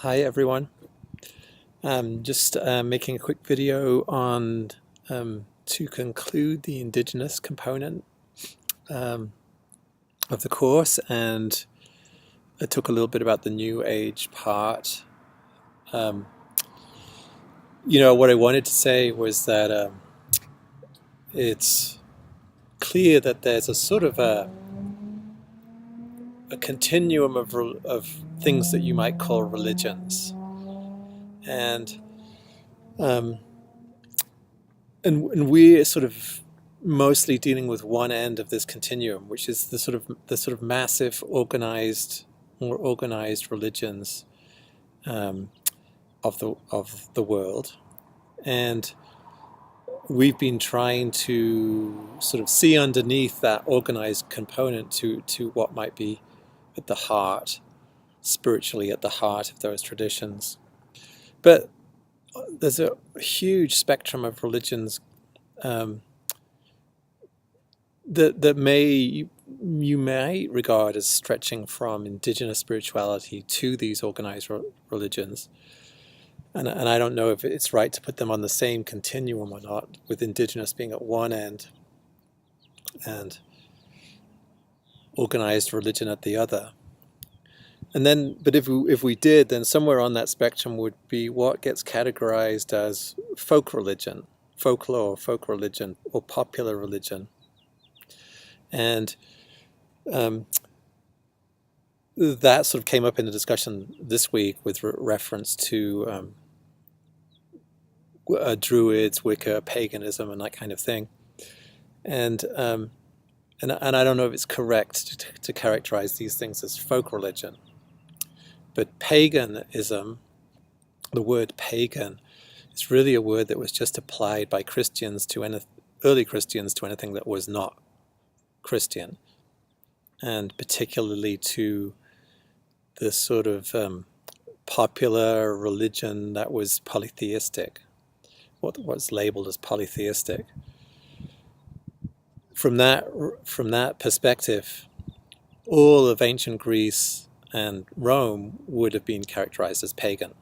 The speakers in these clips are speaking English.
Hi everyone. Just making a quick video on to conclude the indigenous component um, of the course, and I talk a little bit about the New Age part. Um, what I wanted to say was that it's clear that there's a sort of a continuum of things that you might call religions, and um, and we're sort of mostly dealing with one end of this continuum, which is the sort of massive more organized religions um, of the world, and we've been trying to sort of see underneath that organized component to what might be at the heart, spiritually at the heart of those traditions. But there's a huge spectrum of religions um, that you may regard as stretching from indigenous spirituality to these organized religions. And I don't know if it's right to put them on the same continuum or not, with indigenous being at one end and organized religion at the other. And then, but if we did, then somewhere on that spectrum would be what gets categorized as folk religion, folklore, folk religion, or popular religion. And um, that sort of came up in the discussion this week with reference to Druids, Wicca, paganism, and that kind of thing. And I don't know if it's correct to characterize these things as folk religion, but paganism, the word pagan, is really a word that was just applied by Christians to early Christians to anything that was not Christian, and particularly to the sort of popular religion that was polytheistic, what was labeled as polytheistic. From that perspective, all of ancient Greece and Rome would have been characterized as pagan,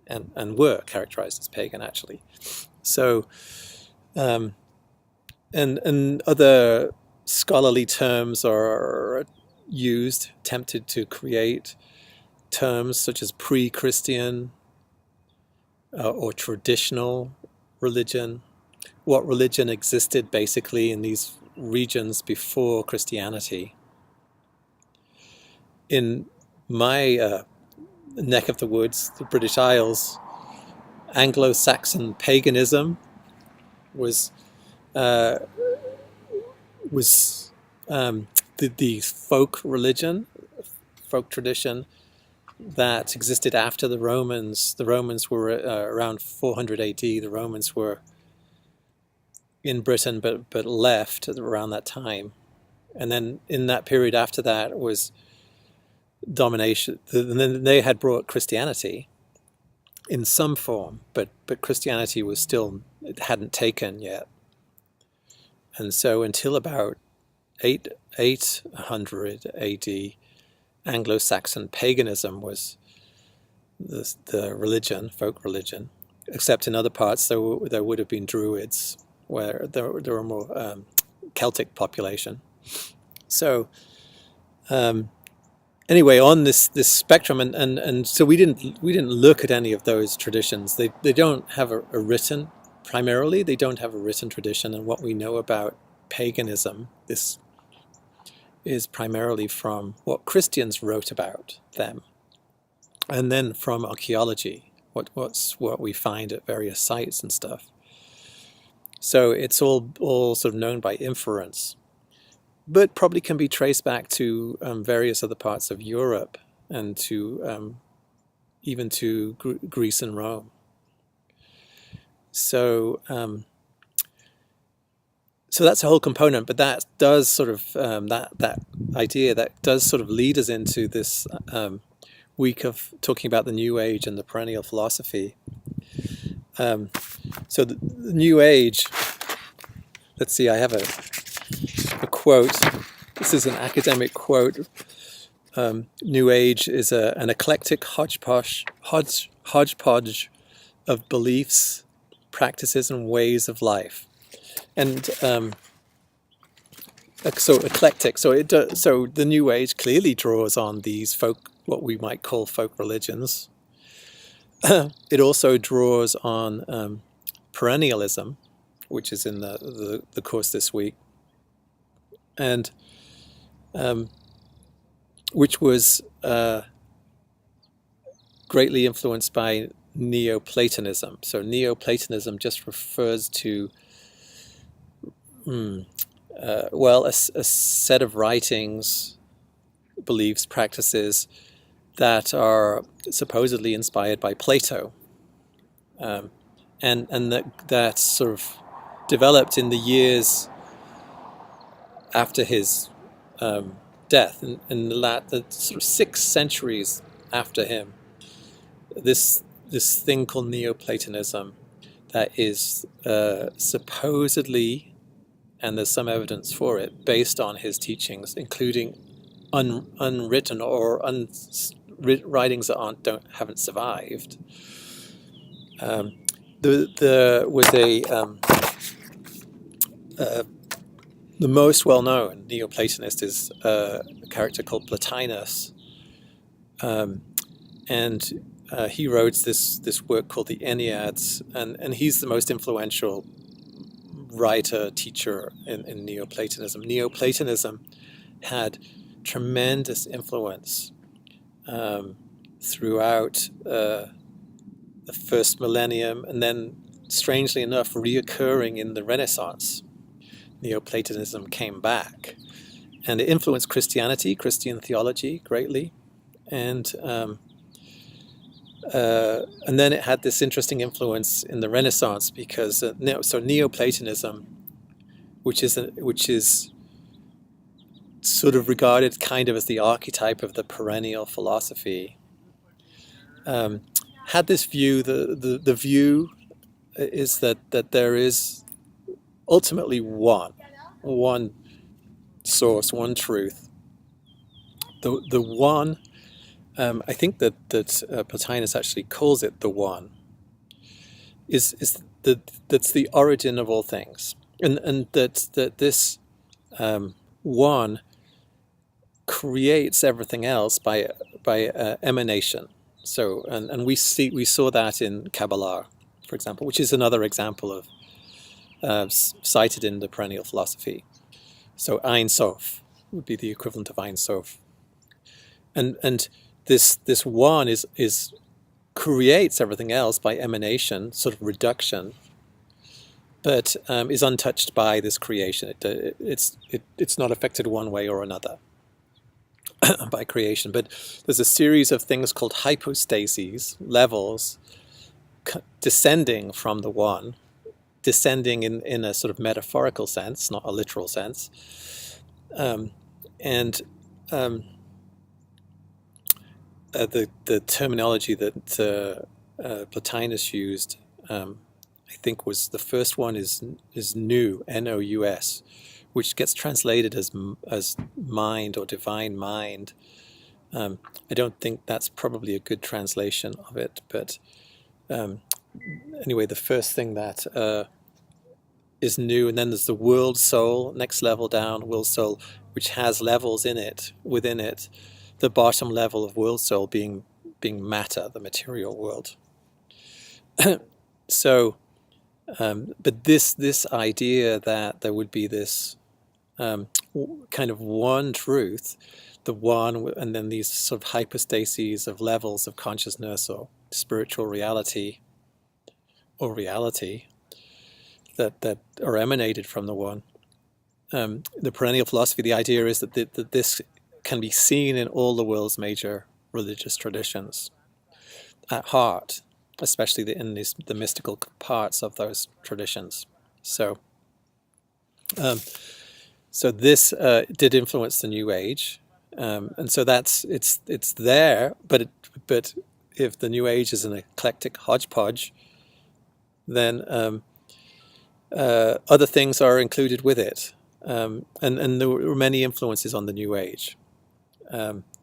and were characterized as pagan, actually. So, and other scholarly terms are used, attempted to create terms such as pre-Christian or traditional religion, what religion existed basically in these regions before Christianity. In my neck of the woods, the British Isles, Anglo-Saxon paganism was uh, the folk religion, folk tradition that existed after the Romans. The Romans were around 400 AD. The Romans were in Britain, but left around that time. And then in that period after that was domination. And then they had brought Christianity in some form, but Christianity was still, it hadn't taken yet. And so until about 800 AD, Anglo-Saxon paganism was the religion, folk religion, except in other parts there would have been Druids, where there were more Celtic population. So anyway, on this spectrum, and so we didn't look at any of those traditions. They don't have a written, primarily they don't have a written tradition, and what we know about paganism, this is primarily from what Christians wrote about them, and then from archaeology, what we find at various sites and stuff. So it's all sort of known by inference, but probably can be traced back to various other parts of Europe and to even to Greece and Rome. So so that's a whole component, but that does sort of that idea that does sort of lead us into this week of talking about the New Age and the perennial philosophy. So the New Age. Let's see. I have a quote. This is an academic quote New Age is an eclectic hodgepodge of beliefs, practices, and ways of life. And so eclectic. So the New Age clearly draws on these what we might call folk religions. It also draws on perennialism, which is in the course this week, and which was greatly influenced by Neoplatonism. So Neoplatonism just refers to a set of writings, beliefs, practices that are supposedly inspired by Plato, and that sort of developed in the years after his death, in the sort of 6 centuries after him. This thing called Neoplatonism that is supposedly, and there's some evidence for it, based on his teachings, including unwritten or writings that haven't survived. There was the most well-known Neoplatonist is a character called Plotinus, and he wrote this work called the Enneads, and he's the most influential writer, teacher in Neoplatonism. Neoplatonism had tremendous influence throughout the first millennium, and then, strangely enough, reoccurring in the Renaissance. Neoplatonism came back, and it influenced Christian theology greatly, and then it had this interesting influence in the Renaissance because Neoplatonism, which is sort of regarded kind of as the archetype of the perennial philosophy, had this view. The view is that there is ultimately one source, one truth. The one, I think that Plotinus actually calls it the one, that's the origin of all things, and that this one creates everything else by emanation. So and we saw that in Kabbalah, for example, which is another example of cited in the perennial philosophy. So Ein Sof would be the equivalent of Ein Sof, and this one is creates everything else by emanation, sort of reduction, but is untouched by this creation. It's not affected one way or another by creation. But there's a series of things called hypostases, levels, descending from the one, descending in a sort of metaphorical sense, not a literal sense, and the terminology that Plotinus used, I think, was the first one is nous, N-O-U-S, which gets translated as mind or divine mind. I don't think that's probably a good translation of it, but anyway, the first thing that is new, and then there's the world soul, next level down, world soul, which has levels within it. The bottom level of world soul being matter, the material world. So, but this idea that there would be this kind of one truth, the one, and then these sort of hypostases of levels of consciousness or spiritual reality, or reality that are emanated from the one. The perennial philosophy, the idea is that this can be seen in all the world's major religious traditions at heart, especially in the mystical parts of those traditions. So this did influence the New Age, and so it's there. But if the New Age is an eclectic hodgepodge, then other things are included with it, and there were many influences on the New Age.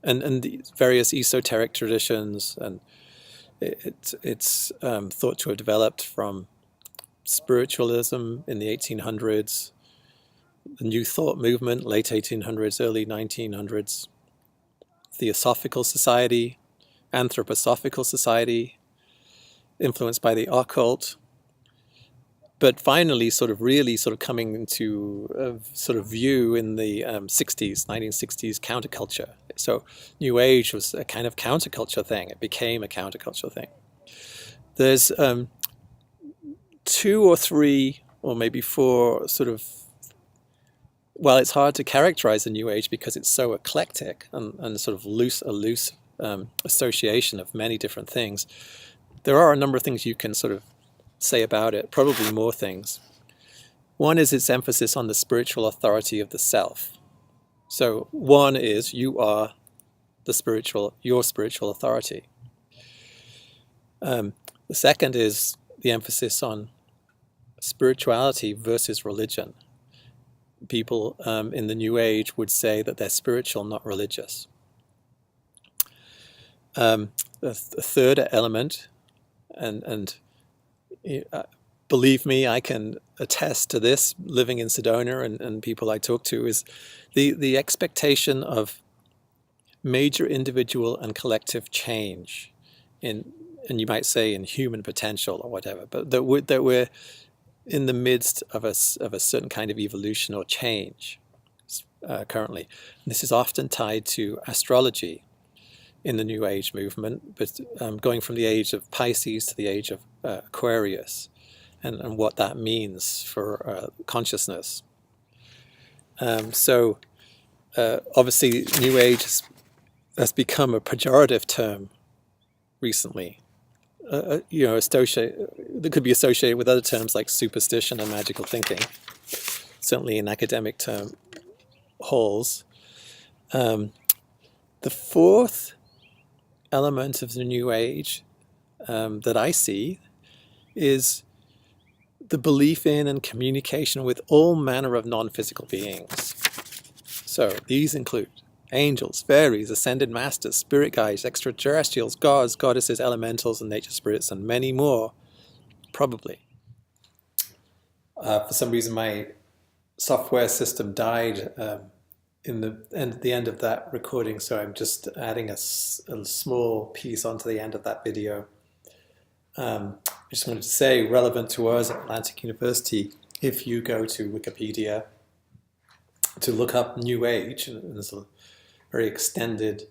and the various esoteric traditions, and it's thought to have developed from spiritualism in the 1800s, the New Thought movement, late 1800s, early 1900s, Theosophical Society, Anthroposophical Society, influenced by the occult, but finally really coming into a sort of view in the 60s, 1960s counterculture. So New Age was a kind of counterculture thing. It became a counterculture thing. There's two or three or maybe four sort of, well, it's hard to characterize the New Age because it's so eclectic and sort of a loose association of many different things. There are a number of things you can sort of say about it, probably more things. One is its emphasis on the spiritual authority of the self. So one is you are your spiritual authority. The second is the emphasis on spirituality versus religion. People in the New Age would say that they're spiritual, not religious. The third element, and believe me, I can attest to this, living in Sedona and people I talk to, is the expectation of major individual and collective change and you might say in human potential or whatever, but that we're in the midst of a certain kind of evolution or change currently. And this is often tied to astrology in the New Age movement, but going from the age of Pisces to the age of Aquarius, and what that means for consciousness. So obviously New Age has become a pejorative term recently. That could be associated with other terms like superstition and magical thinking, certainly in academic term halls. The fourth element of the New Age that I see is the belief in and communication with all manner of non-physical beings. So these include angels, fairies, ascended masters, spirit guides, extraterrestrials, gods, goddesses, elementals, and nature spirits, and many more, probably. For some reason, my software system died at the end of that recording, so I'm just adding a small piece onto the end of that video. I just wanted to say, relevant to us at Atlantic University, if you go to Wikipedia to look up New Age, and there's a very extended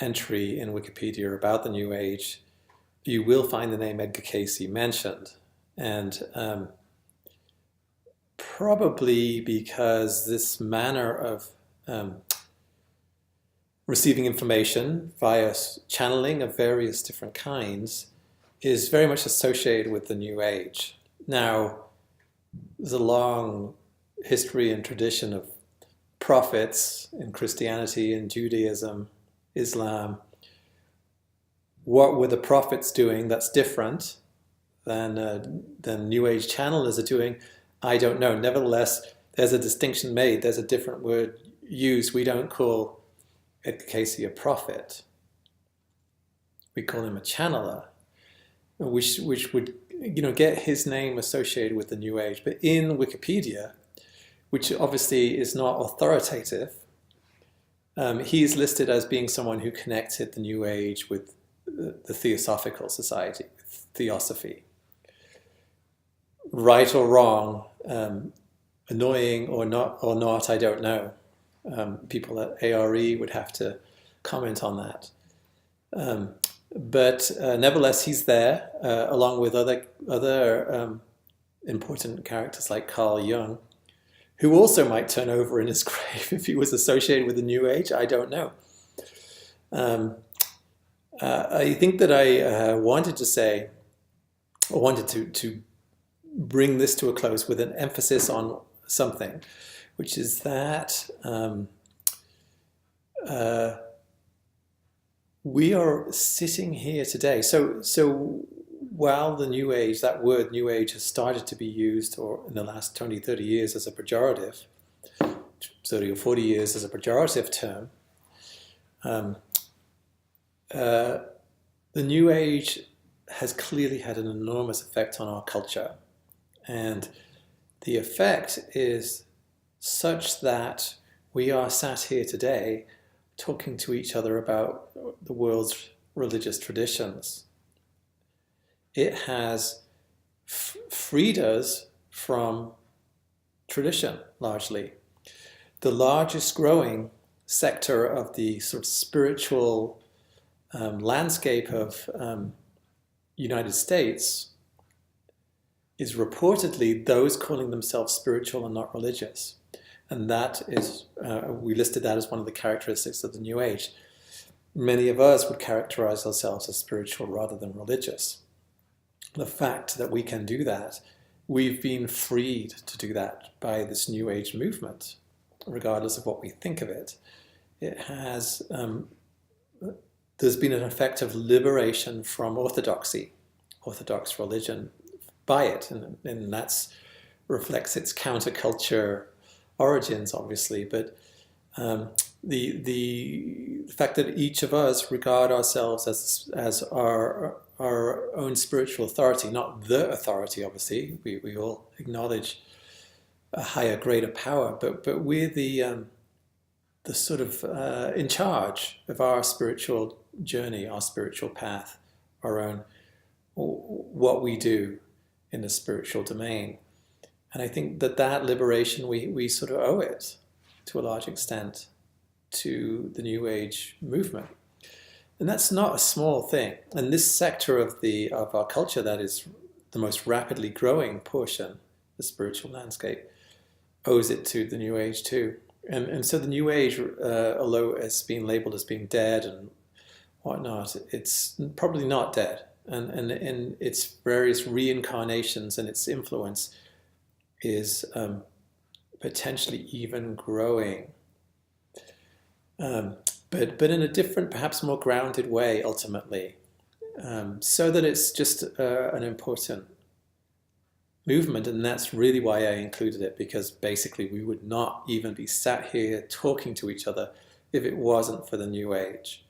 entry in Wikipedia about the New Age, you will find the name Edgar Cayce mentioned. And probably because this manner of receiving information via channeling of various different kinds is very much associated with the New Age. Now, there's a long history and tradition of prophets in Christianity and Judaism, Islam. What were the prophets doing that's different than New Age channelers are doing? I don't know. Nevertheless, there's a distinction made. There's a different word used. We don't call Edgar Cayce a prophet. We call him a channeler, which would get his name associated with the New Age. But in Wikipedia, which obviously is not authoritative, he's listed as being someone who connected the New Age with the Theosophical Society, with Theosophy. Right or wrong, annoying or not, I don't know. People at ARE would have to comment on that. But nevertheless, he's there, along with other important characters like Carl Jung, who also might turn over in his grave if he was associated with the New Age. I don't know. I think that I wanted to bring this to a close with an emphasis on something, which is that we are sitting here today. So while the New Age, that word New Age, has started to be used, or in the last 20, 30 years as a pejorative, 30 or 40 years as a pejorative term, Um, the New Age has clearly had an enormous effect on our culture. And the effect is such that we are sat here today talking to each other about the world's religious traditions. It has freed us from tradition, largely. The largest growing sector of the sort of spiritual landscape of United States is reportedly those calling themselves spiritual and not religious. And that is, we listed that as one of the characteristics of the New Age. Many of us would characterize ourselves as spiritual rather than religious. The fact that we can do that, we've been freed to do that by this New Age movement, regardless of what we think of it. It has, there's been an effect of liberation from orthodoxy, orthodox religion, by it, and that reflects its counterculture origins, obviously, but the fact that each of us regard ourselves as our own spiritual authority, not the authority, obviously, we all acknowledge a higher, greater power, but we're the sort of in charge of our spiritual journey, our spiritual path, our own, what we do in the spiritual domain. And I think that liberation, we sort of owe it to a large extent to the New Age movement. And that's not a small thing. And this sector of our culture that is the most rapidly growing portion, the spiritual landscape, owes it to the New Age too. And so the New Age, although it's been labeled as being dead and whatnot, it's probably not dead. And in its various reincarnations and its influence is potentially even growing, but in a different, perhaps more grounded way ultimately, so that it's just an important movement. And that's really why I included it, because basically we would not even be sat here talking to each other if it wasn't for the New Age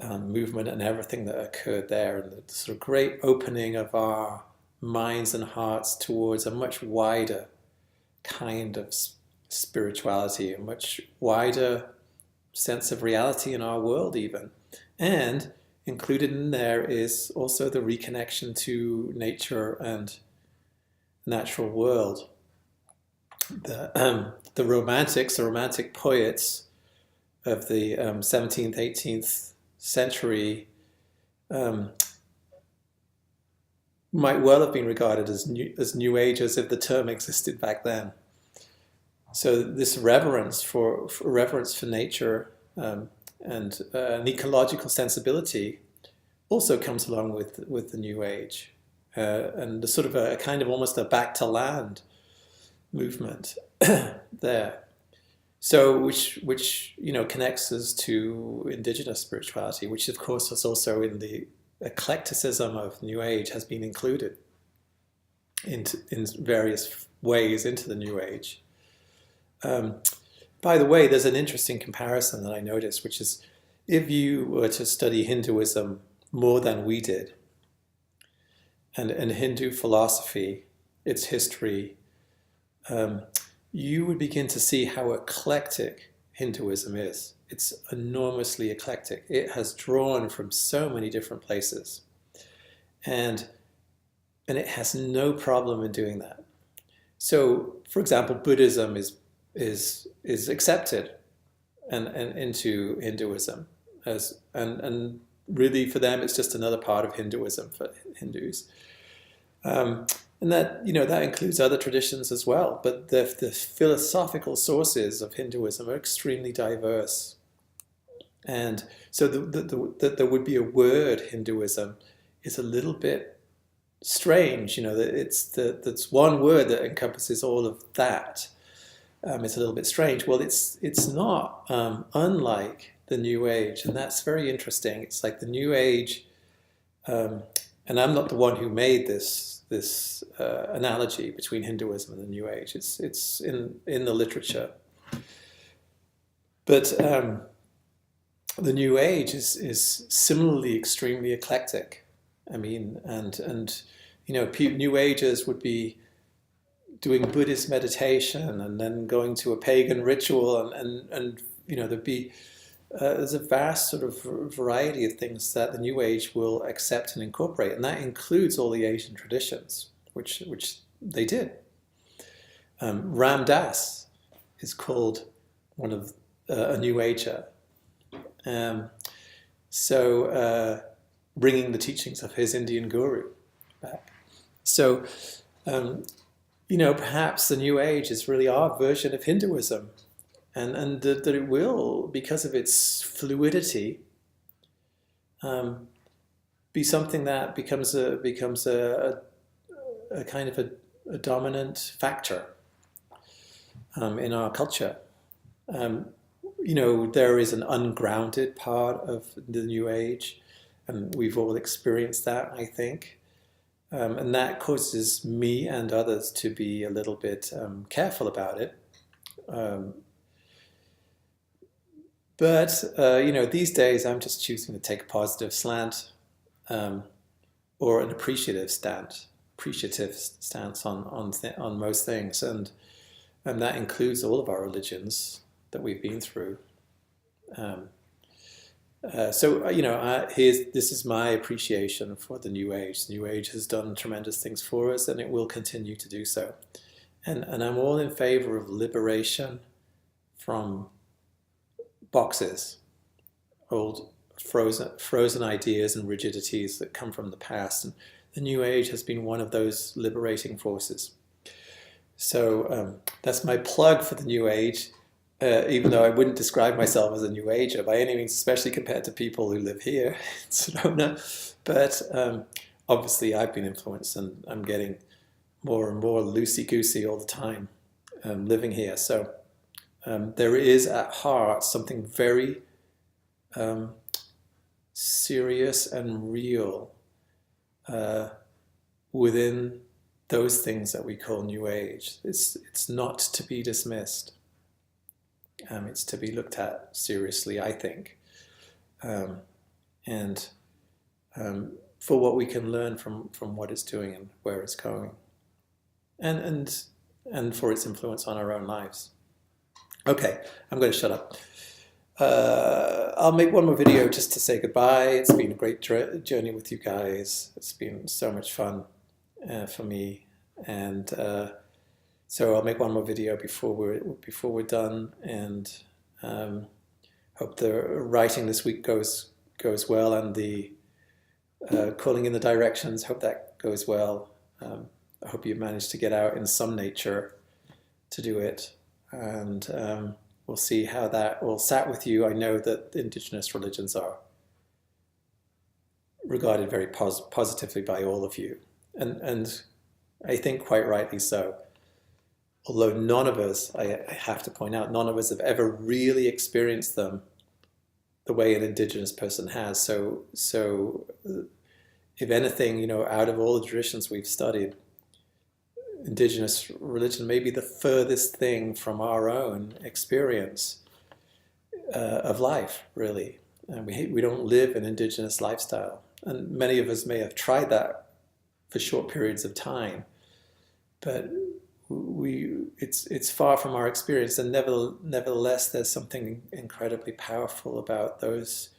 movement and everything that occurred there, and the sort of great opening of our minds and hearts towards a much wider kind of spirituality, a much wider sense of reality in our world even. And included in there is also the reconnection to nature and natural world. The romantics, the romantic poets of the 17th, 18th century might well have been regarded as new age, as if the term existed back then. So this reverence for nature and an ecological sensibility also comes along with the New Age, and the sort of a kind of almost a back to land movement there. So which connects us to indigenous spirituality, which of course is also in the eclecticism of New Age, has been included in various ways into the New Age. By the way, there's an interesting comparison that I noticed, which is if you were to study Hinduism more than we did, and Hindu philosophy, its history, you would begin to see how eclectic Hinduism is. It's enormously eclectic. It has drawn from so many different places, and it has no problem in doing that. So, for example, Buddhism is accepted and into Hinduism and really for them it's just another part of Hinduism for Hindus. And that that includes other traditions as well, but the philosophical sources of Hinduism are extremely diverse. And so there would be a word Hinduism is a little bit strange, that that's one word that encompasses all of that. It's a little bit strange. Well, it's not unlike the New Age, and that's very interesting. It's like the New Age, and I'm not the one who made this analogy between Hinduism and the New Age. It's in the literature, but the New Age is similarly extremely eclectic. I mean, and New Agers would be doing Buddhist meditation and then going to a pagan ritual, and there'd be there's a vast sort of variety of things that the New Age will accept and incorporate, and that includes all the Asian traditions, which they did. Ram Dass is called one of a New Ager. Bringing the teachings of his Indian guru back. So, perhaps the New Age is really our version of Hinduism, and that it will, because of its fluidity, be something that becomes a kind of a dominant factor in our culture. There is an ungrounded part of the New Age, and we've all experienced that, I think. And that causes me and others to be a little bit careful about it. But these days I'm just choosing to take a positive slant, or an appreciative stance on most things, and that includes all of our religions that we've been through. This is my appreciation for the New Age. The New Age has done tremendous things for us, and it will continue to do so. And I'm all in favor of liberation from boxes, old frozen ideas and rigidities that come from the past. And the New Age has been one of those liberating forces. So that's my plug for the New Age. Even though I wouldn't describe myself as a New Ager by any means, especially compared to people who live here in Sedona. But obviously I've been influenced, and I'm getting more and more loosey-goosey all the time living here. So there is at heart something very serious and real within those things that we call New Age. It's not to be dismissed. It's to be looked at seriously, I think, and for what we can learn from what it's doing and where it's going, and for its influence on our own lives. Okay, I'm going to shut up. I'll make one more video just to say goodbye. It's been a great journey with you guys. It's been so much fun for me, and so I'll make one more video before we're done, and hope the writing this week goes well, and the calling in the directions, hope that goes well. I hope you manage to get out in some nature to do it, and we'll see how that will sat with you. I know that indigenous religions are regarded very positively by all of you, and I think quite rightly so. Although none of us, I have to point out, none of us have ever really experienced them the way an indigenous person has. So if anything, out of all the traditions we've studied, indigenous religion may be the furthest thing from our own experience of life, really. And we don't live an indigenous lifestyle. And many of us may have tried that for short periods of time, but it's far from our experience, and nevertheless there's something incredibly powerful about those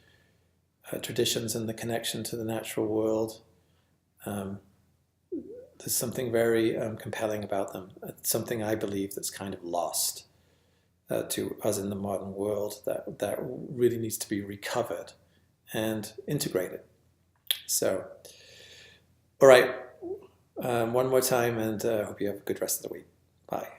traditions and the connection to the natural world. There's something very compelling about them. It's something I believe that's kind of lost to us in the modern world, that really needs to be recovered and integrated. So, all right. One more time, and hope you have a good rest of the week. Bye.